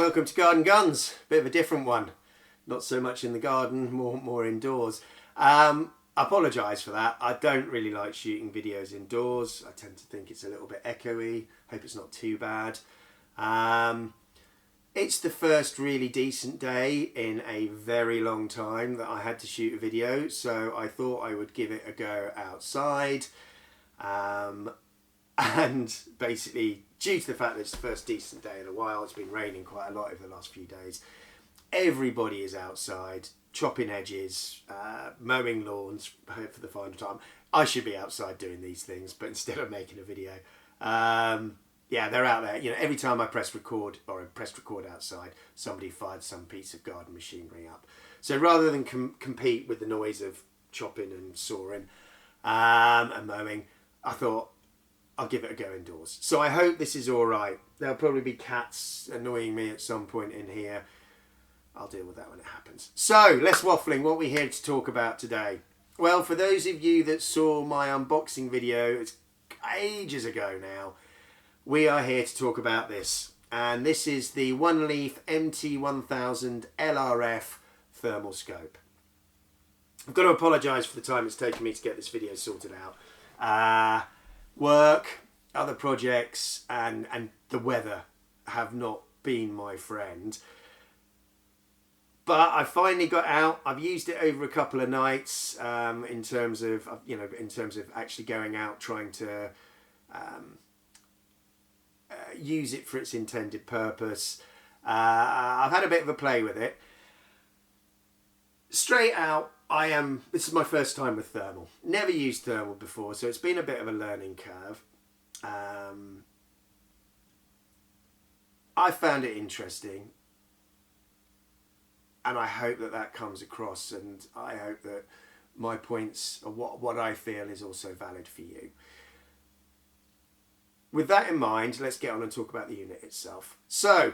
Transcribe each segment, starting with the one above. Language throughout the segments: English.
welcome to Garden Guns. Bit of a different one. Not so much in the garden, more indoors. I apologise for that. I don't really like shooting videos indoors. I tend to think it's a little bit echoey. Hope it's not too bad. It's the first really decent day in a very long time that I had to shoot a video, so I thought I would give it a go outside. And basically, due to the fact that it's the first decent day in a while, it's been raining quite a lot over the last few days, everybody is outside, chopping hedges, mowing lawns for the final time. I should be outside doing these things, but instead I'm making a video. Yeah, they're out there. You know, every time I press record, or I pressed record outside, somebody fired some piece of garden machinery up. So rather than compete with the noise of chopping and sawing and mowing, I thought I'll give it a go indoors. So I hope this is all right. There'll probably be cats annoying me at some point in here. I'll deal with that when it happens. So, less waffling. What are we here to talk about today? Well, for those of you that saw my unboxing video, it's ages ago now, we are here to talk about this. And this is the oneleaf MT1000 LRF thermal scope. I've got to apologise for the time it's taken me to get this video sorted out. Work, other projects, and the weather have not been my friend. But I finally got out. I've used it over a couple of nights in terms of actually going out, trying to use it for its intended purpose. I've had a bit of a play with it. Straight out, this is my first time with thermal. Never used thermal before, so it's been a bit of a learning curve. I found it interesting, and I hope that comes across, and I hope that my points, or what I feel, is also valid for you. With that in mind, let's get on and talk about the unit itself. So,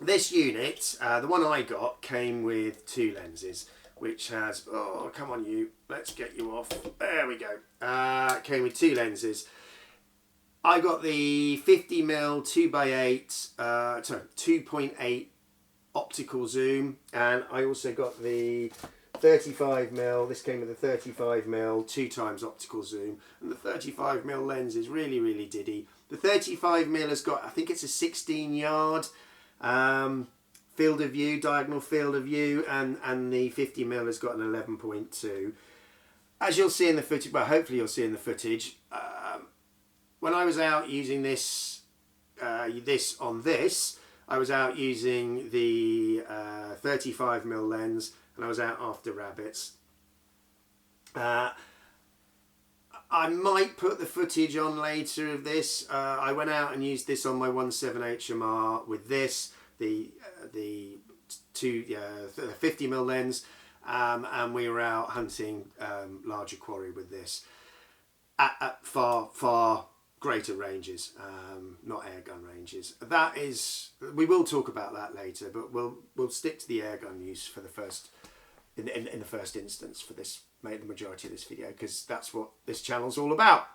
this unit, the one I got, came with two lenses, which has, oh, come on you, let's get you off. There we go. It came with two lenses. I got the 50mm 2.8 optical zoom, and I also got the 35mm. This came with a 35mm 2x optical zoom, and the 35mm lens is really diddy. The 35mm has got, I think it's a 16-yard field of view, diagonal field of view, and the 50mm has got an 11.2. As you'll see in the footage, well, hopefully you'll see in the footage, when I was out using this, I was out using the 35mm lens, and I was out after rabbits. I might put the footage on later of this. I went out and used this on my 1.7 HMR with this, the 50mm lens, and we were out hunting larger quarry with this at far greater ranges, not air gun ranges. That is, we will talk about that later, but we'll stick to the air gun use for the first in the first instance for this, the majority of this video, because that's what this channel's all about.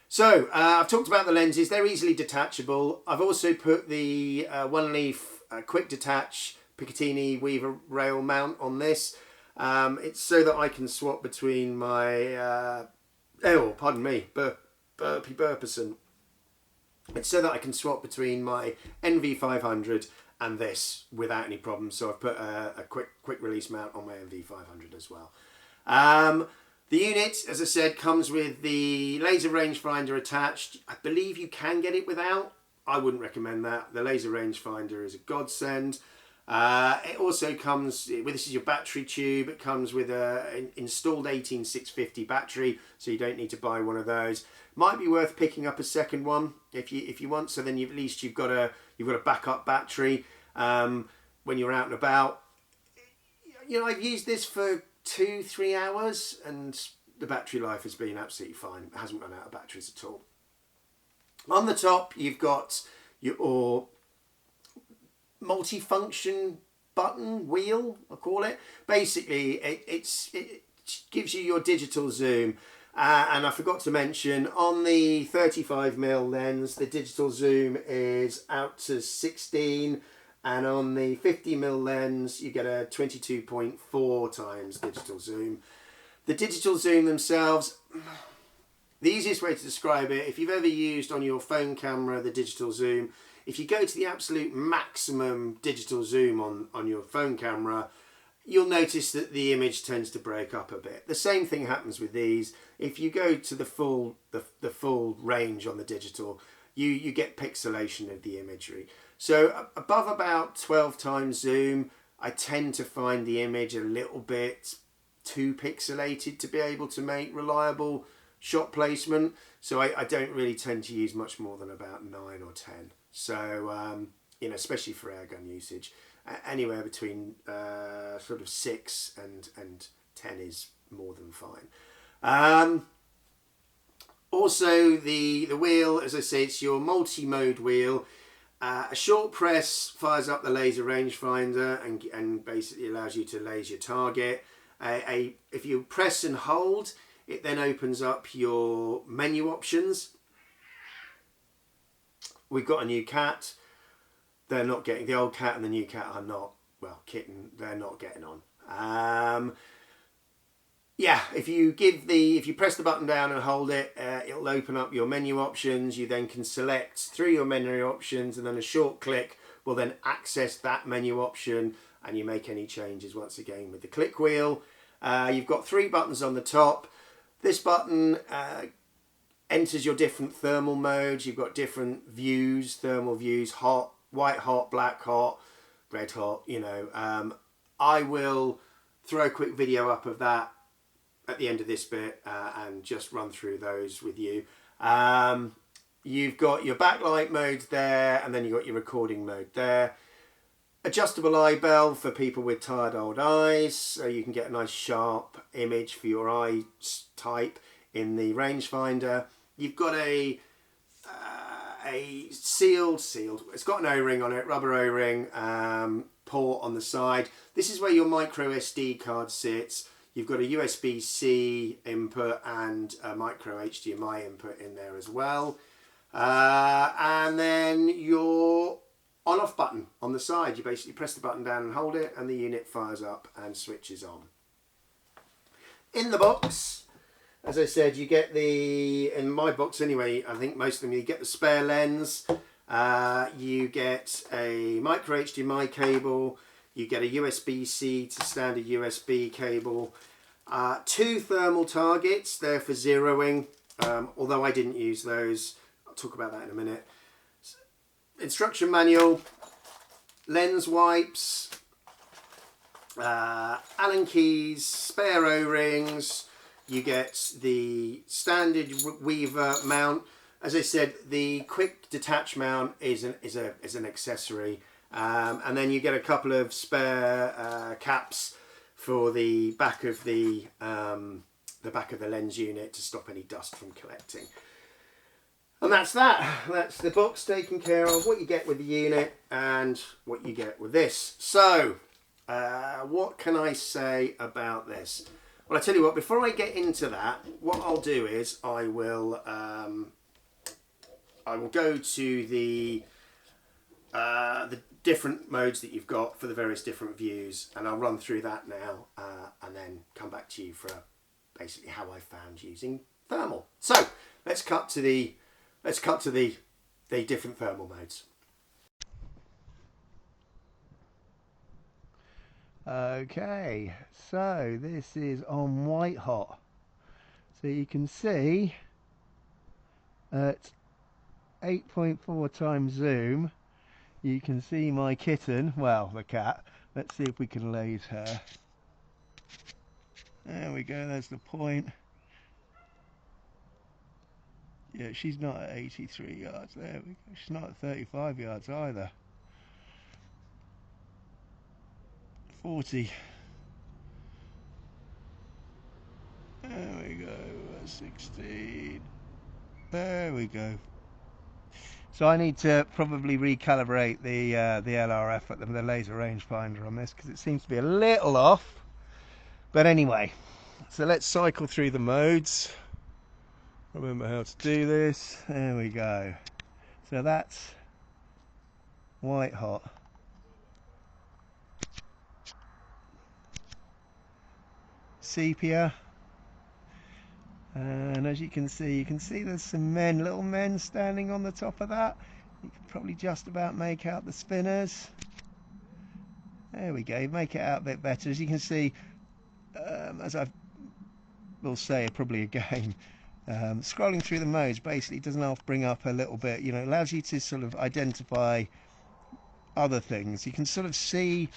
So I've talked about the lenses. They're easily detachable. I've also put the oneleaf quick detach Picatinny weaver rail mount on this. It's so that I can swap between my Burperson. It's so that I can swap between my NV500 and this without any problems. So I've put a quick release mount on my NV500 as well. The unit, as I said, comes with the laser rangefinder attached. I believe you can get it without. I wouldn't recommend that. The laser rangefinder is a godsend. It also comes with, this is your battery tube. It comes with an installed 18650 battery, so you don't need to buy one of those. Might be worth picking up a second one if you want. So then at least you've got a backup battery when you're out and about. You know, I've used this for 2-3 hours, and the battery life has been absolutely fine. It hasn't run out of batteries at all. On the top, you've got your multifunction button wheel, I call it. Basically, it gives you your digital zoom. And I forgot to mention, on the 35mm lens, the digital zoom is out to 16, and on the 50mm lens you get a 22.4 times digital zoom. The digital zoom themselves, the easiest way to describe it, if you've ever used on your phone camera the digital zoom, if you go to the absolute maximum digital zoom on your phone camera, you'll notice that the image tends to break up a bit. The same thing happens with these. If you go to the full range on the digital, you get pixelation of the imagery. So above about 12 times zoom, I tend to find the image a little bit too pixelated to be able to make reliable shot placement. So I don't really tend to use much more than about 9 or 10. So, you know, especially for airgun usage, anywhere between sort of 6 and 10 is more than fine. Also, the wheel, as I say, it's your multi-mode wheel. A short press fires up the laser rangefinder and basically allows you to laser your target. If you press and hold, it then opens up your menu options. We've got a new cat. They're not getting, the old cat and the new cat are not, well, kitten, they're not getting on. Yeah, if you press the button down and hold it, it'll open up your menu options. You then can select through your menu options, and then a short click will then access that menu option, and you make any changes once again with the click wheel. You've got 3 buttons on the top. This button enters your different thermal modes. You've got different views, thermal views, hot, white hot, black hot, red hot, you know. I will throw a quick video up of that at the end of this bit and just run through those with you. You've got your backlight mode there, and then you've got your recording mode there. Adjustable eye bell for people with tired old eyes, so you can get a nice sharp image for your eye type in the rangefinder. You've got a sealed, it's got an O-ring on it, rubber O-ring port on the side. This is where your micro SD card sits. You've got a USB-C input and a micro HDMI input in there as well. And then your on-off button on the side. You basically press the button down and hold it, and the unit fires up and switches on. In the box, as I said, you get in my box anyway, I think most of them, you get the spare lens, you get a micro HDMI cable, you get a USB-C to standard USB cable, 2 thermal targets there for zeroing, although I didn't use those. I'll talk about that in a minute. Instruction manual, lens wipes, Allen keys, spare O-rings. You get the standard Weaver mount. As I said, the quick detach mount is an accessory, and then you get a couple of spare caps for the back of the lens unit to stop any dust from collecting. And that's that. That's the box taken care of, what you get with the unit and what you get with this. So, what can I say about this? Well, I tell you what, before I get into that, what I'll do is I will go to the different modes that you've got for the various different views, and I'll run through that now, and then come back to you for basically how I found using thermal. So let's cut to the different thermal modes. Okay, so this is on white hot. So you can see at 8.4 times zoom, you can see my kitten, well, the cat. Let's see if we can laze her. There we go, there's the point. Yeah, she's not at 83 yards. There we go. She's not at 35 yards either. 40. There we go. 16. There we go. So I need to probably recalibrate the LRF at the laser rangefinder on this, because it seems to be a little off. But anyway, so let's cycle through the modes. Remember how to do this. There we go. So that's white hot. sepia. And as you can see there's some little men standing on the top of that. You can probably just about make out the spinners. There we go, make it out a bit better. As you can see, as I will say probably again, scrolling through the modes basically doesn't have to bring up a little bit, you know, allows you to sort of identify other things. You can sort of see,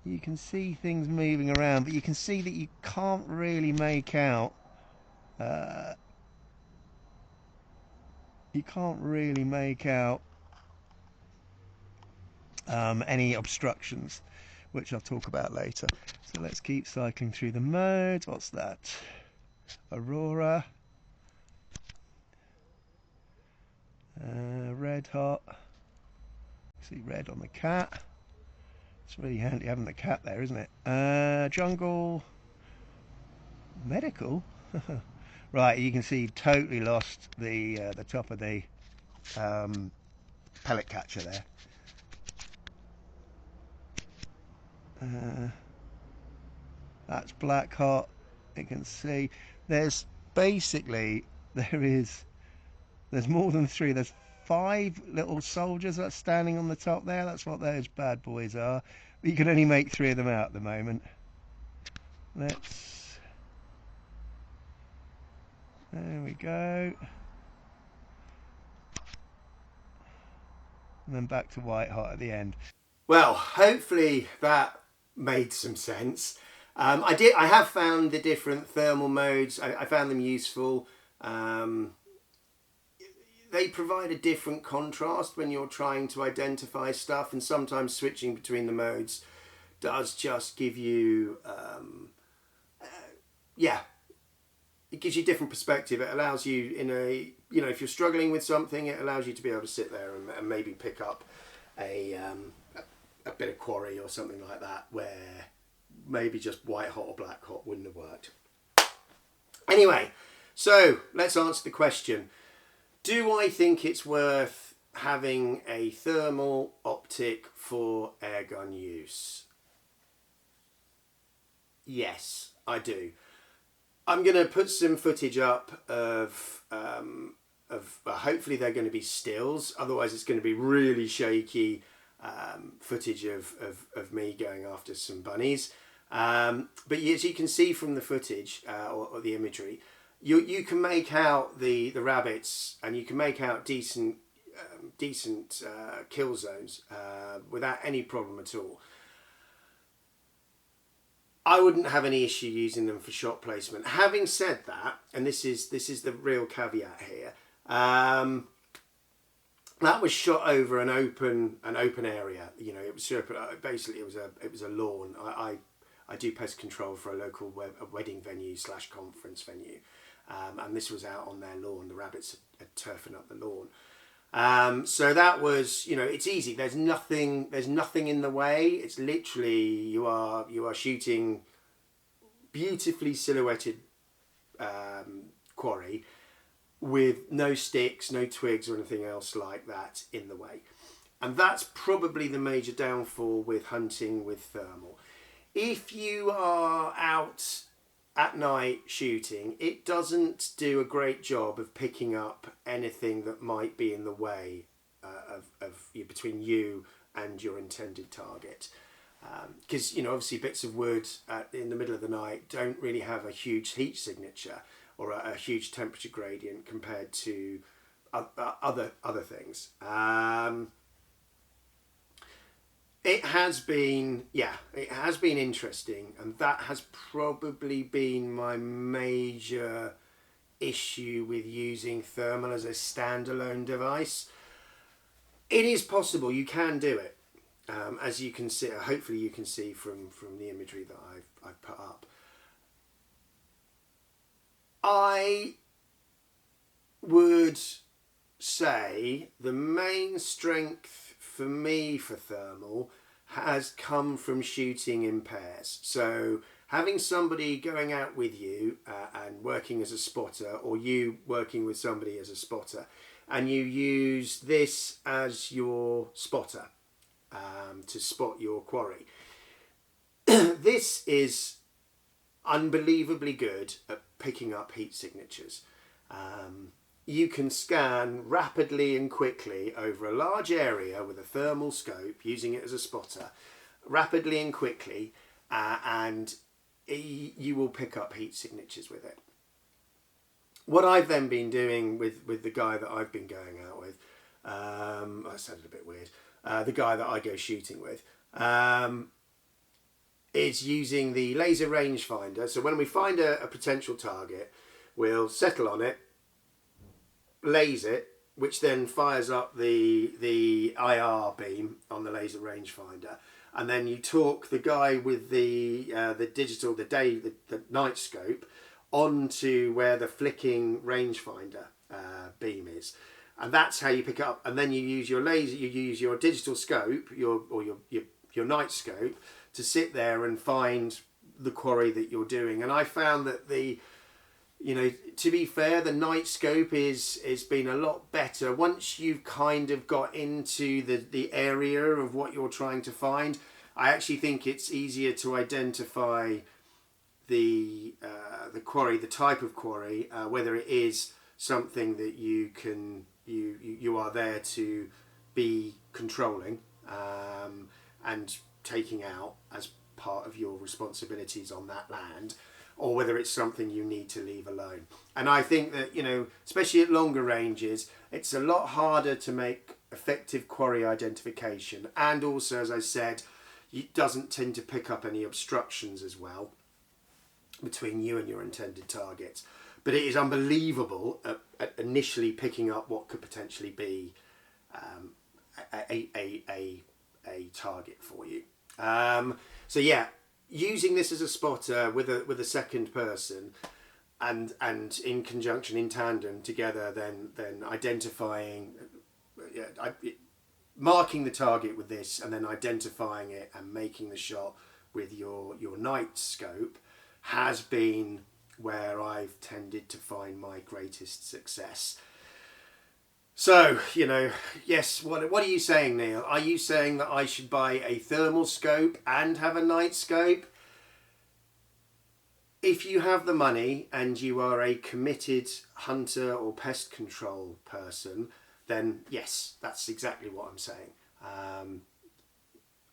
you can see things moving around, but you can see that you can't really make out any obstructions, which I'll talk about later. So let's keep cycling through the modes. What's that? Aurora, red hot. See red on the cat. It's really handy having the cat there, isn't it? Jungle, medical. Right, you can see totally lost the top of the pellet catcher there. That's black hot. You can see there's basically there's more than 3. There's 5 little soldiers that's standing on the top there. That's what those bad boys are. But you can only make 3 of them out at the moment. There we go. And then back to white hot at the end. Well, hopefully that made some sense. I have found the different thermal modes. I found them useful. They provide a different contrast when you're trying to identify stuff, and sometimes switching between the modes does just give you, it gives you a different perspective. It allows you if you're struggling with something, it allows you to be able to sit there and maybe pick up a bit of quarry or something like that, where maybe just white hot or black hot wouldn't have worked. Anyway, so let's answer the question. Do I think it's worth having a thermal optic for airgun use? Yes, I do. I'm going to put some footage up of hopefully they're going to be stills, otherwise it's going to be really shaky footage of me going after some bunnies. But as you can see from the footage or the imagery, you can make out the rabbits, and you can make out decent kill zones without any problem at all. I wouldn't have any issue using them for shot placement. Having said that, and this is the real caveat here, that was shot over an open area. You know, it was basically it was a lawn. I do pest control for a local wedding venue / conference venue, and this was out on their lawn. The rabbits had turfing up the lawn. So that was, it's easy. There's nothing in the way. It's literally you are shooting beautifully silhouetted quarry with no sticks, no twigs or anything else like that in the way. And that's probably the major downfall with hunting with thermal. If you are out at night shooting, it doesn't do a great job of picking up anything that might be in the way between you and your intended target. Because obviously bits of wood in the middle of the night don't really have a huge heat signature or a huge temperature gradient compared to other things. It has been interesting, and that has probably been my major issue with using thermal as a standalone device. It is possible, you can do it, as you can see. Hopefully, you can see from the imagery that I've put up. I would say the main strength for me for thermal has come from shooting in pairs. So having somebody going out with you and working as a spotter, or you working with somebody as a spotter, and you use this as your spotter to spot your quarry. This is unbelievably good at picking up heat signatures. You can scan rapidly and quickly over a large area with a thermal scope, using it as a spotter, rapidly and quickly, and you will pick up heat signatures with it. What I've then been doing with the guy that I've been going out with, that sounded a bit weird, the guy that I go shooting with, is using the laser rangefinder. So when we find a potential target, we'll settle on it, laser it, which then fires up the IR beam on the laser rangefinder, and then you talk the guy with the digital, the night scope, onto where the flicking rangefinder beam is, and that's how you pick it up. And then you use your laser, you use your digital scope, your night scope, to sit there and find the quarry that you're doing. And I found that to be fair, the night scope is been a lot better once you've kind of got into the area of what you're trying to find. I actually think it's easier to identify the quarry, the type of quarry, whether it is something that you are there to be controlling and taking out as part of your responsibilities on that land, or whether it's something you need to leave alone. And I think that, especially at longer ranges, it's a lot harder to make effective quarry identification, and also, as I said, it doesn't tend to pick up any obstructions as well between you and your intended targets. But it is unbelievable at initially picking up what could potentially be a target for you. So yeah, using this as a spotter with a second person, and in conjunction, in tandem together, then identifying, marking the target with this, and then identifying it and making the shot with your night scope has been where I've tended to find my greatest success. So, yes, what are you saying, Neil? Are you saying that I should buy a thermal scope and have a night scope? If you have the money and you are a committed hunter or pest control person, then yes, that's exactly what I'm saying.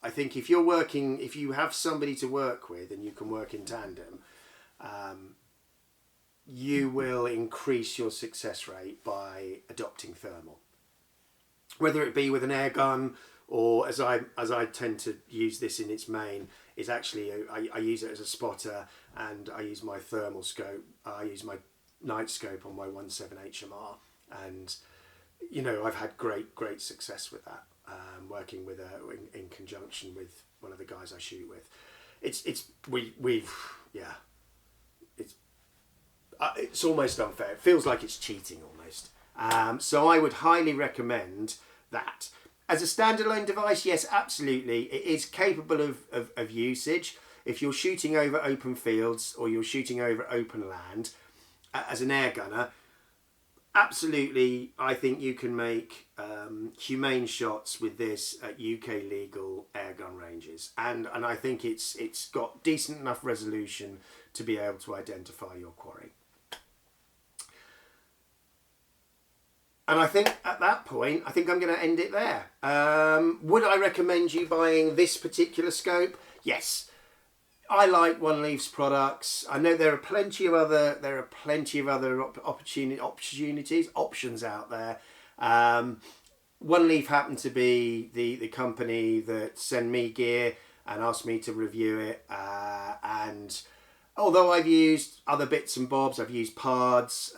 I think if you have somebody to work with and you can work in tandem, you will increase your success rate by adopting thermal. Whether it be with an air gun, or as I tend to use this in its main, is actually I use it as a spotter, and I use my thermal scope. I use my night scope on my 1.7 HMR, and I've had great success with that. Working with in conjunction with one of the guys I shoot with, it's almost unfair. It feels like it's cheating almost. So I would highly recommend that. As a standalone device, yes, absolutely. It is capable of usage. If you're shooting over open fields or you're shooting over open land as an air gunner, absolutely, I think you can make humane shots with this at UK legal airgun ranges. And I think it's got decent enough resolution to be able to identify your quarry. And I think at that point, I'm going to end it there. Would I recommend you buying this particular scope? Yes. I like OneLeaf's products. I know there are plenty of other options out there. OneLeaf happened to be the company that sent me gear and asked me to review it. And although I've used other bits and bobs, I've used Pards.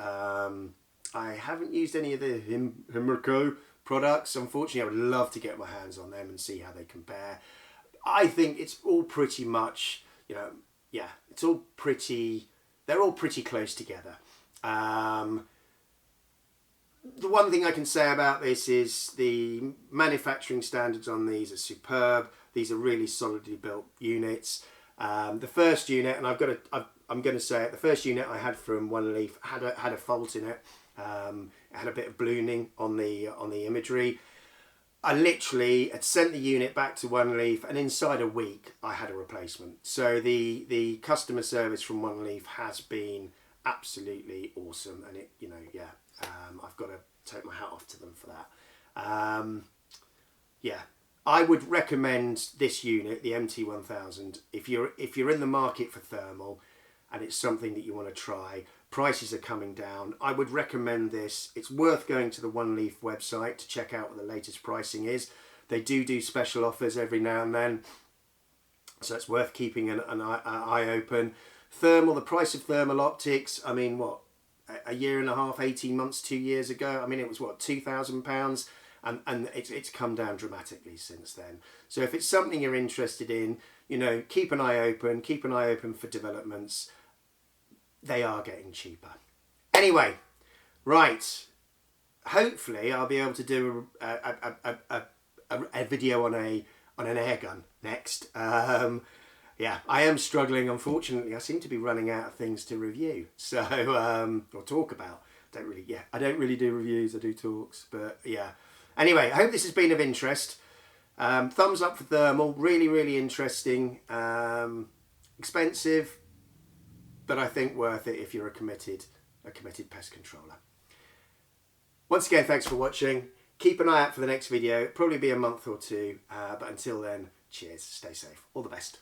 I haven't used any of the Himmerco products. Unfortunately, I would love to get my hands on them and see how they compare. I think it's all pretty much, they're all pretty close together. The one thing I can say about this is the manufacturing standards on these are superb. These are really solidly built units. The first unit, and I'm going to say it, the first unit I had from OneLeaf had a fault in it. It had a bit of ballooning on the imagery. I literally had sent the unit back to Oneleaf, and inside a week I had a replacement. So the customer service from Oneleaf has been absolutely awesome, and it, you know, yeah, I've got to take my hat off to them for that. Yeah, I would recommend this unit, the MT1000, if you're in the market for thermal and it's something that you want to try. Prices are coming down. I would recommend this. It's worth going to the Oneleaf website to check out what the latest pricing is. They do special offers every now and then, so it's worth keeping an eye open. Thermal, the price of thermal optics, I mean, what, a year and a half, 18 months, 2 years ago, I mean, it was what, £2,000, and it's come down dramatically since then. So if it's something you're interested in, you know, keep an eye open for developments. They are getting cheaper. Anyway, right. Hopefully I'll be able to do a video on an air gun next. Yeah, I am struggling. Unfortunately, I seem to be running out of things to review. So or talk about. I don't really do reviews. I do talks. But yeah. Anyway, I hope this has been of interest. Thumbs up for thermal. Really, really interesting. Expensive, but I think worth it if you're a committed pest controller. Once again, thanks for watching. Keep an eye out for the next video. It'll probably be a month or two, but until then, cheers, stay safe, all the best.